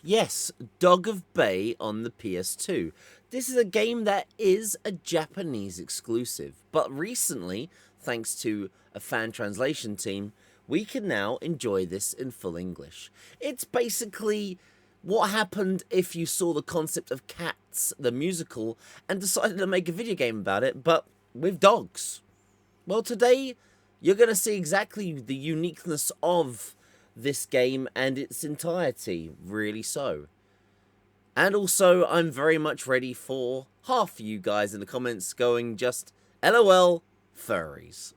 Yes, Dog of Bay on the PS2. This is a game that is a Japanese exclusive, but recently, thanks to a fan translation team, we can now enjoy this in full English. It's basically what happened if you saw the concept of Cats, the musical, and decided to make a video game about it, but with dogs. Well, today you're going to see exactly the uniqueness of this game and its entirety, really so. And also, I'm very much ready for half of you guys in the comments going just, LOL, furries.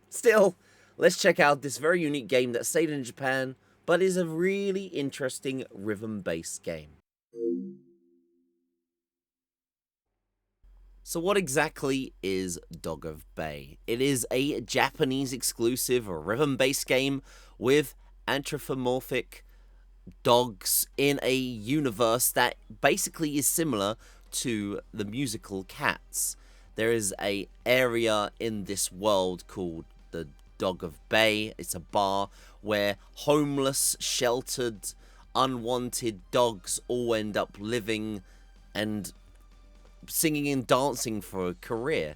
Still, let's check out this very unique game that stayed in Japan, but is a really interesting rhythm-based game. So what exactly is Dog of Bay? It is a Japanese exclusive rhythm-based game with anthropomorphic dogs in a universe that basically is similar to the musical Cats. There is a area in this world called the Dog of Bay. It's a bar where homeless, sheltered, unwanted dogs all end up living and singing and dancing for a career.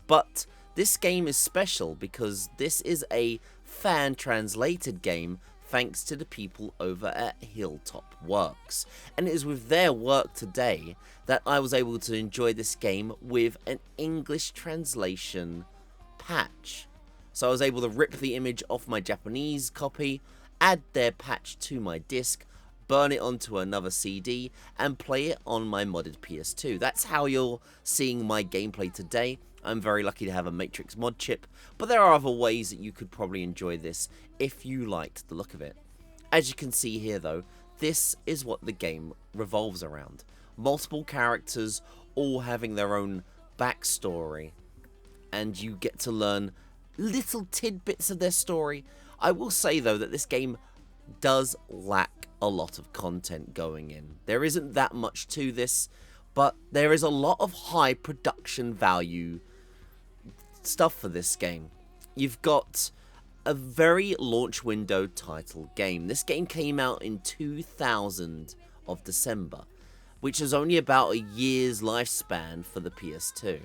But this game is special because this is a fan translated game thanks to the people over at HillTop Works. And it is with their work today that I was able to enjoy this game with an English translation patch. So I was able to rip the image off my Japanese copy, add their patch to my disc, burn it onto another CD, and play it on my modded PS2. That's how you're seeing my gameplay today. I'm very lucky to have a Matrix mod chip, but there are other ways that you could probably enjoy this if you liked the look of it. As you can see here though, this is what the game revolves around. Multiple characters all having their own backstory, and you get to learn little tidbits of their story. I will say though that this game does lack a lot of content going in. There isn't that much to this, but there is a lot of high production value stuff for this game. You've got a very launch window title game. This game came out in 2000 of December, which is only about a year's lifespan for the PS2.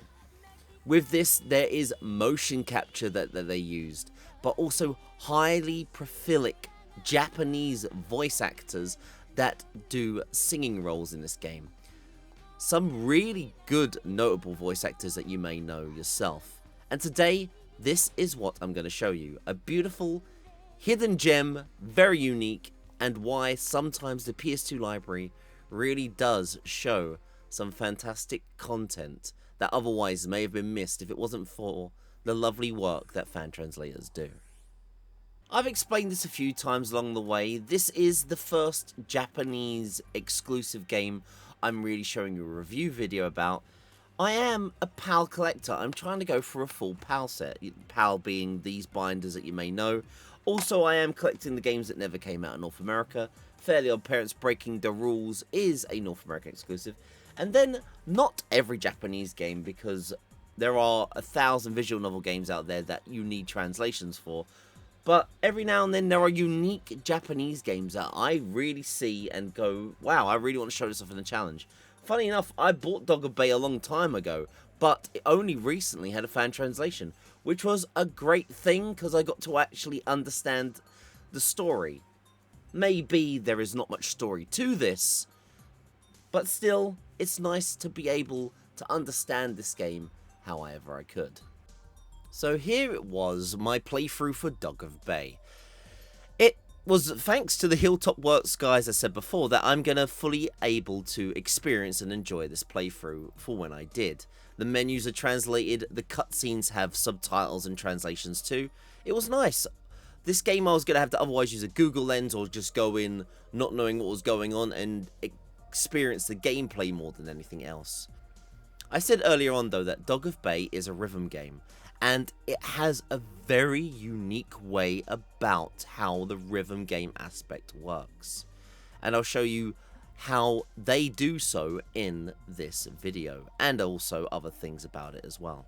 With this, there is motion capture that they used, but also highly prolific Japanese voice actors that do singing roles in this game. Some really good notable voice actors that you may know yourself. And today, this is what I'm going to show you. A beautiful hidden gem, very unique, and why sometimes the PS2 library really does show some fantastic content that otherwise may have been missed if it wasn't for the lovely work that fan translators do. I've explained this a few times along the way. This is the first Japanese exclusive game I'm really showing you a review video about. I am a PAL collector. I'm trying to go for a full PAL set. PAL being these binders that you may know. Also, I am collecting the games that never came out in North America. Fairly Odd Parents Breaking the Rules is a North American exclusive. And then, not every Japanese game, because there are 1,000 visual novel games out there that you need translations for. But every now and then there are unique Japanese games that I really see and go, wow, I really want to show this off in a challenge. Funny enough, I bought Dog of Bay a long time ago, but it only recently had a fan translation, which was a great thing because I got to actually understand the story. Maybe there is not much story to this, but still, it's nice to be able to understand this game however I could. So here it was, my playthrough for Dog of Bay. It was thanks to the HillTop Works guys I said before that I'm going to fully able to experience and enjoy this playthrough for when I did. The menus are translated, the cutscenes have subtitles and translations too. It was nice. This game I was going to have to otherwise use a Google lens or just go in not knowing what was going on and experience the gameplay more than anything else. I said earlier on though that Dog of Bay is a rhythm game, and it has a very unique way about how the rhythm game aspect works. And I'll show you how they do so in this video, and also other things about it as well.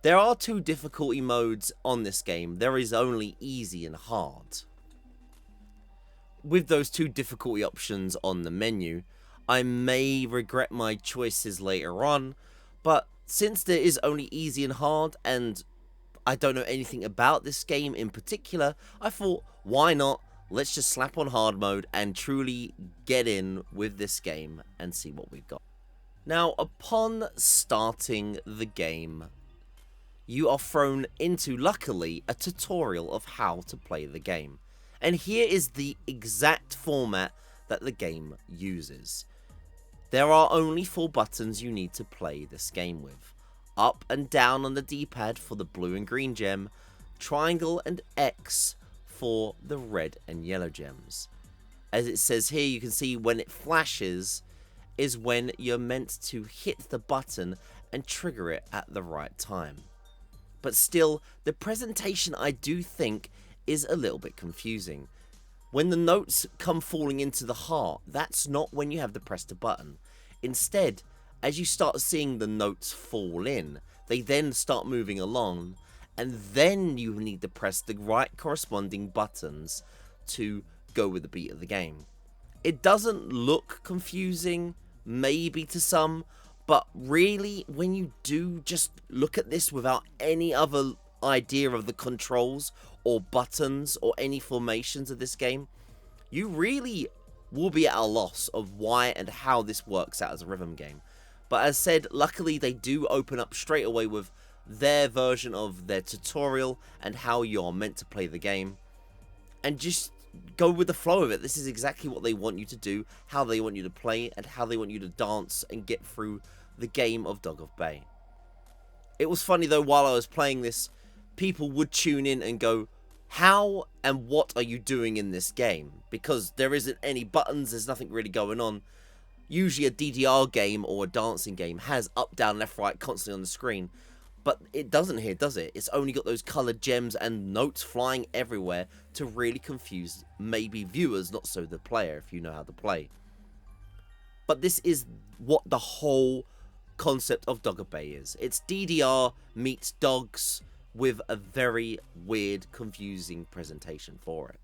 There are two difficulty modes on this game. There is only easy and hard. with those two difficulty options on the menu, I may regret my choices later on, but since there is only easy and hard, and I don't know anything about this game in particular, I thought, why not? Let's just slap on hard mode and truly get in with this game and see what we've got. Now, upon starting the game, you are thrown into, luckily, a tutorial of how to play the game. And here is the exact format that the game uses. There are only 4 buttons you need to play this game with. Up and down on the D-pad for the blue and green gem, triangle and X for the red and yellow gems. As it says here, you can see when it flashes is when you're meant to hit the button and trigger it at the right time. But still, the presentation I do think is a little bit confusing. When the notes come falling into the heart, that's not when you have to press the button. Instead, as you start seeing the notes fall in, they then start moving along, and then you need to press the right corresponding buttons to go with the beat of the game. It doesn't look confusing, maybe to some, but really, when you do just look at this without any other idea of the controls or buttons or any formations of this game, you really will be at a loss of why and how this works out as a rhythm game. But as said, luckily they do open up straight away with their version of their tutorial and how you're meant to play the game. And just go with the flow of it. This is exactly what they want you to do, how they want you to play, and how they want you to dance and get through the game of Dog of Bay. It was funny though, while I was playing this, people would tune in and go, how and what are you doing in this game? Because there isn't any buttons, there's nothing really going on. Usually a DDR game or a dancing game has up, down, left, right constantly on the screen. But it doesn't here, does it? It's only got those coloured gems and notes flying everywhere to really confuse maybe viewers, not so the player, if you know how to play. But this is what the whole concept of Dog of Bay is. It's DDR meets dogs with a very weird, confusing presentation for it.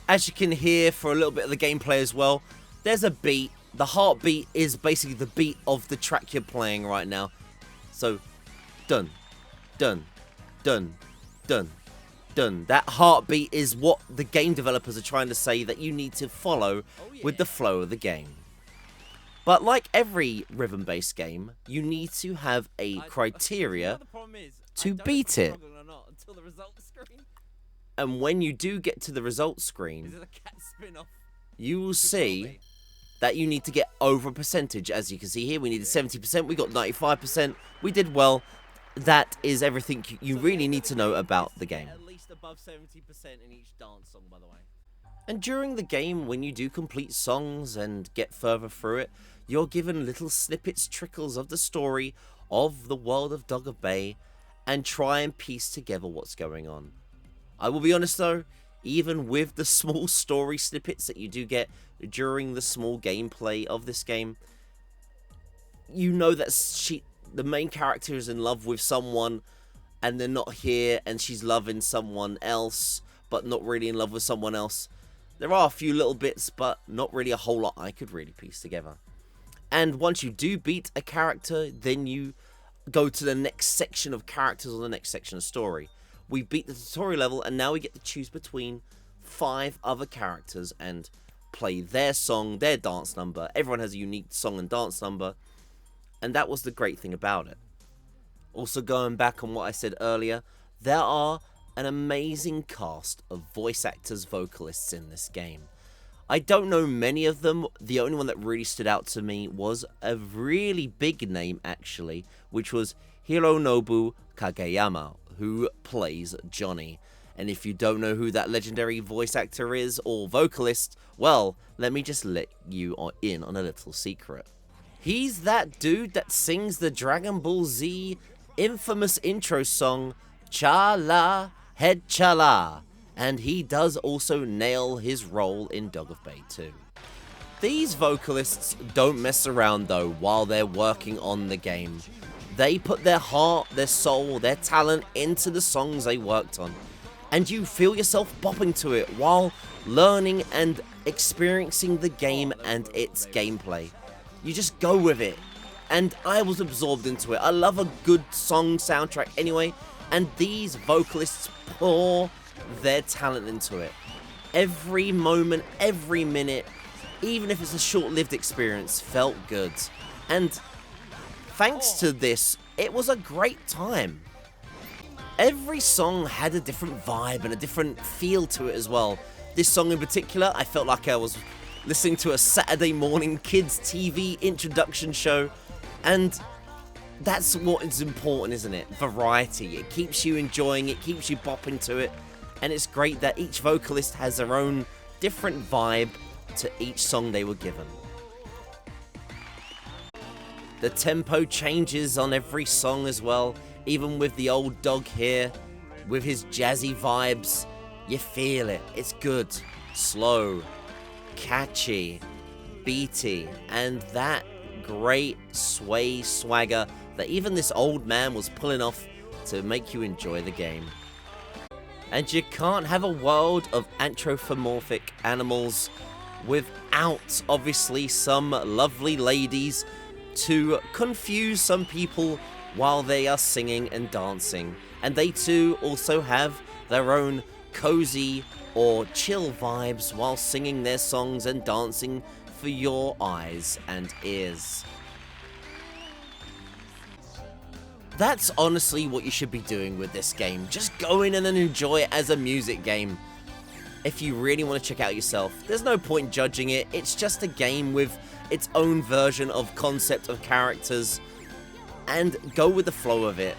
As you can hear for a little bit of the gameplay as well, there's a beat. The heartbeat is basically the beat of the track you're playing right now. So, dun, dun, dun, dun, dun. That heartbeat is what the game developers are trying to say that you need to follow with the flow of the game. But like every rhythm-based game, you need to have a criteria to beat it. And when you do get to the results screen, you will see that you need to get over a percentage. As you can see here, we needed 70%, we got 95%, we did well. That is everything you really need to know about the game. At least above 70% in each dance song, by the way. And during the game, when you do complete songs and get further through it, you're given little snippets, trickles of the story of the world of Dog of Bay, and try and piece together what's going on. I will be honest though, even with the small story snippets that you do get during the small gameplay of this game, you know that the main character is in love with someone and they're not here, and she's loving someone else but not really in love with someone else. There are a few little bits, but not really a whole lot I could really piece together. And once you do beat a character, then you go to the next section of characters or the next section of story. We beat the tutorial level, and now we get to choose between 5 other characters and play their song, their dance number. Everyone has a unique song and dance number, and that was the great thing about it. Also, going back on what I said earlier, there are an amazing cast of voice actors, vocalists in this game. I don't know many of them. The only one that really stood out to me was a really big name, actually, which was Hironobu Kageyama, who plays Johnny. And if you don't know who that legendary voice actor is or vocalist, well, let me just let you in on a little secret. He's that dude that sings the Dragon Ball Z infamous intro song, Cha-La, Head Cha-La. And he does also nail his role in Dog of Bay 2. These vocalists don't mess around though while they're working on the game. They put their heart, their soul, their talent into the songs they worked on. and you feel yourself bopping to it while learning and experiencing the game and its gameplay. You just go with it, and I was absorbed into it. I love a good song soundtrack anyway, and these vocalists pour their talent into it. Every moment, every minute, even if it's a short-lived experience, felt good. And thanks to this, it was a great time. Every song had a different vibe and a different feel to it as well. This song in particular, I felt like I was listening to a Saturday morning kids TV introduction show, and that's what is important, isn't it? Variety. It keeps you enjoying it, keeps you bopping to it, and it's great that each vocalist has their own different vibe to each song they were given. The tempo changes on every song as well, even with the old dog here, with his jazzy vibes. You feel it. It's good, slow, catchy, beaty, and that great sway swagger that even this old man was pulling off to make you enjoy the game. And you can't have a world of anthropomorphic animals without, obviously, some lovely ladies to confuse some people while they are singing and dancing. And they too also have their own cozy or chill vibes while singing their songs and dancing for your eyes and ears. That's honestly what you should be doing with this game. Just go in and enjoy it as a music game. If you really want to check it out yourself, there's no point judging it. It's just a game with its own version of concept of characters, and go with the flow of it.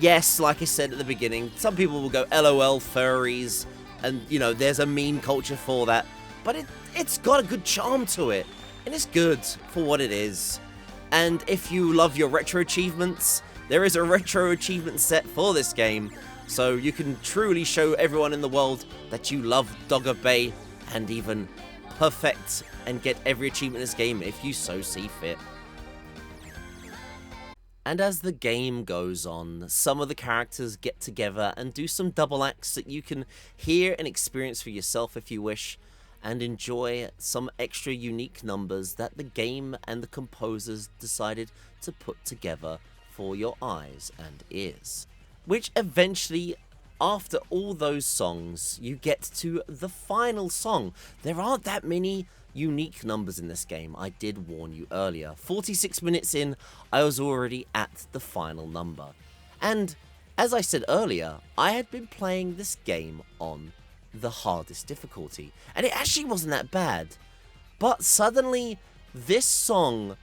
Yes, like I said at the beginning, some people will go LOL furries, and you know, there's a meme culture for that, but it's got a good charm to it, and it's good for what it is. And if you love your retro achievements, there is a retro achievement set for this game, so you can truly show everyone in the world that you love Dog of Bay, and even perfect and get every achievement in this game if you so see fit. And as the game goes on, some of the characters get together and do some double acts that you can hear and experience for yourself if you wish, and enjoy some extra unique numbers that the game and the composers decided to put together for your eyes and ears. Which eventually, after all those songs, you get to the final song. There aren't that many unique numbers in this game, I did warn you earlier. 46 minutes in, I was already at the final number. And as I said earlier, I had been playing this game on the hardest difficulty, and it actually wasn't that bad. But suddenly, this song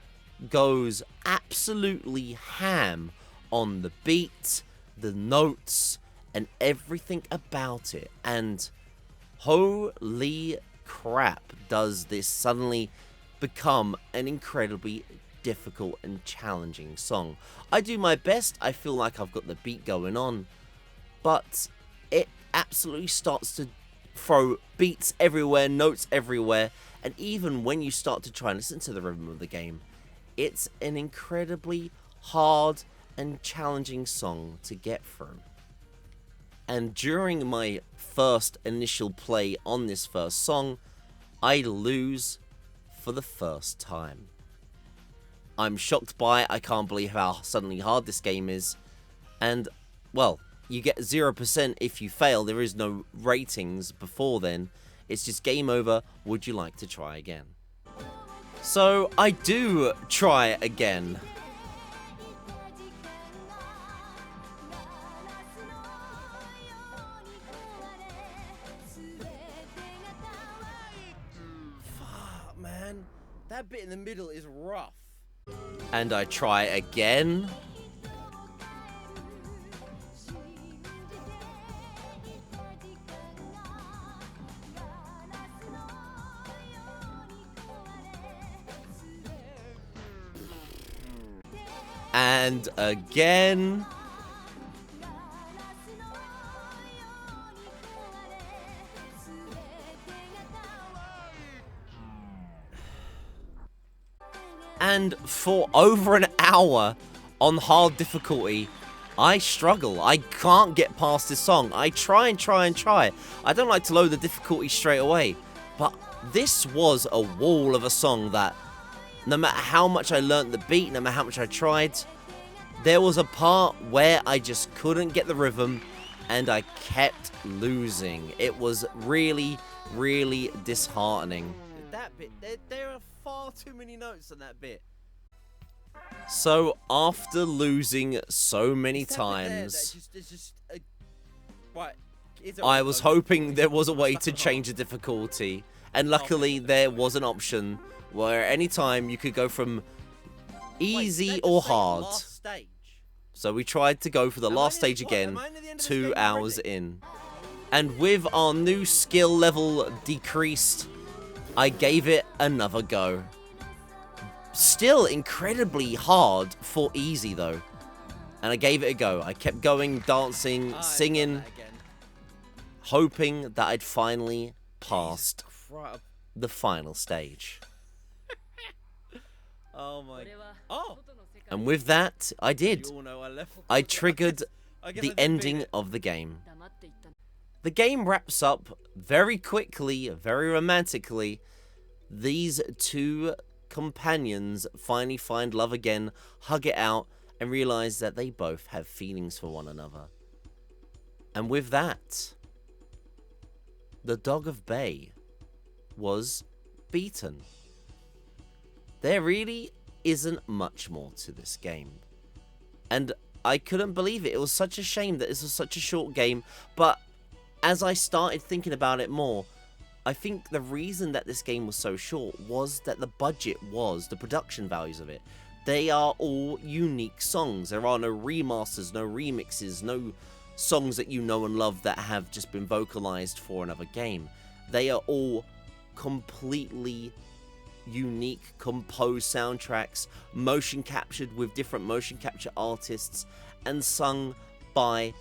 goes absolutely ham on the beat, the notes, and everything about it. And holy crap, does this suddenly become an incredibly difficult and challenging song. I do my best, I feel like I've got the beat going on, but it absolutely starts to throw beats everywhere, notes everywhere, and even when you start to try and listen to the rhythm of the game, it's an incredibly hard and challenging song to get through. And during my first initial play on this first song, I lose for the first time. I'm shocked by it, I can't believe how suddenly hard this game is, and, well, you get 0% if you fail. There is no ratings before then, it's just game over, would you like to try again? So, I do try again. Man, that bit in the middle is rough. And I try again. And again. And for over an hour on hard difficulty, I struggle. I can't get past this song. I try and try and try. I don't like to load the difficulty straight away. But this was a wall of a song that no matter how much I learnt the beat, no matter how much I tried, there was a part where I just couldn't get the rhythm and I kept losing. It was really, really disheartening. That bit, there are far too many notes on that bit. So after losing so many It's that bit there times, that it's just right. I was hoping there was a way to change the difficulty, and luckily there was an option where anytime you could go from easy or hard. Last stage. So we tried to go for the last stage again, 2 hours in. And with our new skill level decreased, I gave it another go. Still incredibly hard for easy though. And I gave it a go. I kept going, dancing, singing, hoping that I'd finally passed the final stage. Oh my. Oh. And with that, I did. You all know I left. I triggered I guess I the did beat ending it. of the game. The game wraps up very quickly, very romantically. These two companions finally find love again, hug it out, and realize that they both have feelings for one another. And with that, the Dog of Bay was beaten. There really isn't much more to this game. And I couldn't believe it. It was such a shame that this was such a short game, but as I started thinking about it more, I think the reason that this game was so short was that the budget was, the production values of it. They are all unique songs. There are no remasters, no remixes, no songs that you know and love that have just been vocalized for another game. They are all completely unique, composed soundtracks, motion captured with different motion capture artists, and sung by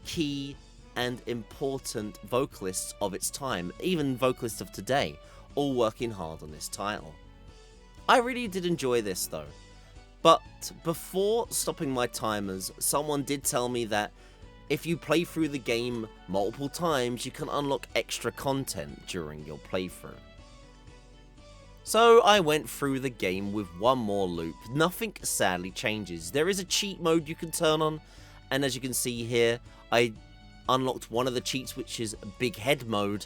key and important vocalists of its time, even vocalists of today, all working hard on this title. I really did enjoy this though, but before stopping my timers, someone did tell me that if you play through the game multiple times, you can unlock extra content during your playthrough. So I went through the game with one more loop. Nothing sadly changes. There is a cheat mode you can turn on, and as you can see here, I unlocked one of the cheats, which is big head mode.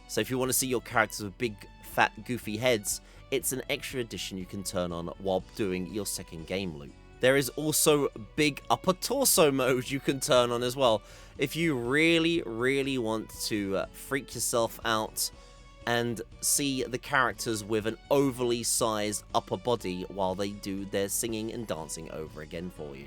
So if you want to see your characters with big, fat, goofy heads, it's an extra addition you can turn on while doing your second game loop. There is also big upper torso mode you can turn on as well, if you really, really want to freak yourself out and see the characters with an overly sized upper body while they do their singing and dancing over again for you.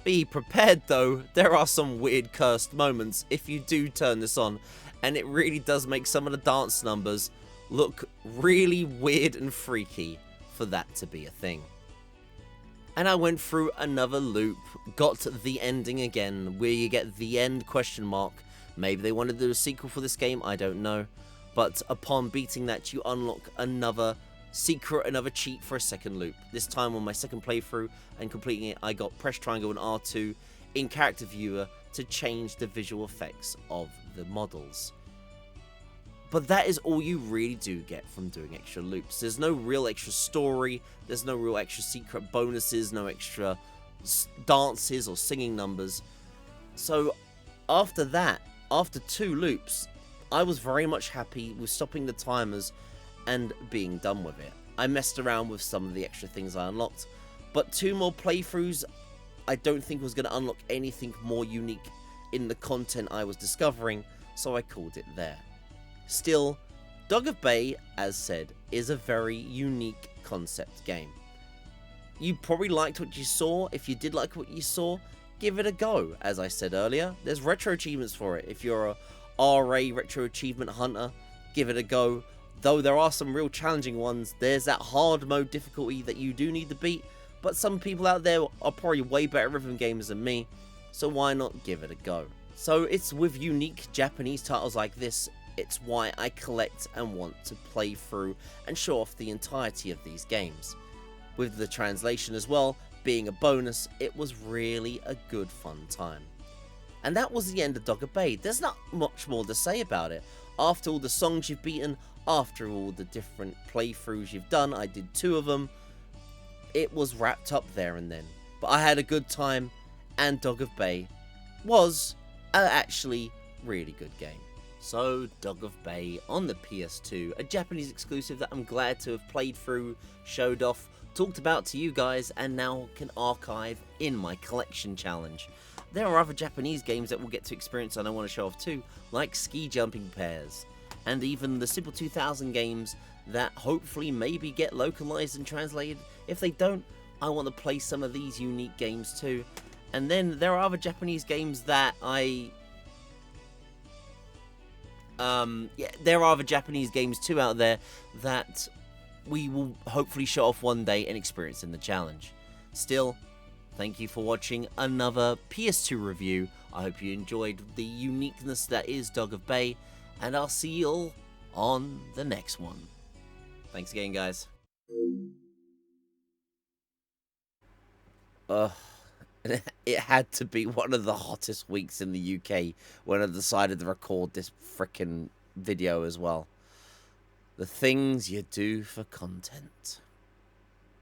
Be prepared though, there are some weird cursed moments if you do turn this on, and it really does make some of the dance numbers look really weird and freaky for that to be a thing. And I went through another loop, got the ending again, where you get the end question mark. Maybe they wanted to do a sequel for this game, I don't know. But upon beating that, you unlock another secret, another cheat for a second loop. This time on my second playthrough and completing it, I got press triangle and R2 in character viewer to change the visual effects of the models. But that is all you really do get from doing extra loops. There's no real extra story, there's no real extra secret bonuses, no extra dances or singing numbers. So after that, after 2 loops, I was very much happy with stopping the timers and being done with it. I messed around with some of the extra things I unlocked, but 2 more playthroughs I don't think was going to unlock anything more unique in the content I was discovering, so I called it there. Still, Dog of Bay, as said, is a very unique concept game. You probably liked what you saw. If you did like what you saw, give it a go. As I said earlier, there's retro achievements for it. If you're a RA retro achievement hunter, give it a go. Though there are some real challenging ones. There's that hard mode difficulty that you do need to beat, but some people out there are probably way better rhythm gamers than me, so why not give it a go? So it's with unique Japanese titles like this, it's why I collect and want to play through and show off the entirety of these games. With the translation as well, being a bonus, it was really a good fun time. And that was the end of Dogger Bay. There's not much more to say about it. After all the songs you've beaten, after all the different playthroughs you've done, I did 2 of them, it was wrapped up there and then. But I had a good time, and Dog of Bay was actually really good game. So, Dog of Bay on the PS2, a Japanese exclusive that I'm glad to have played through, showed off, talked about to you guys, and now can archive in my collection challenge. There are other Japanese games that we'll get to experience and I want to show off too, like Ski Jumping Pairs, and even the Simple 2000 games that hopefully maybe get localized and translated. If they don't, I want to play some of these unique games too. And then there are other Japanese games that there are other Japanese games too out there that we will hopefully show off one day and experience in the challenge. Still, thank you for watching another PS2 review. I hope you enjoyed the uniqueness that is Dog of Bay, and I'll see you all on the next one. Thanks again, guys. It had to be one of the hottest weeks in the UK when I decided to record this frickin' video as well. The things you do for content.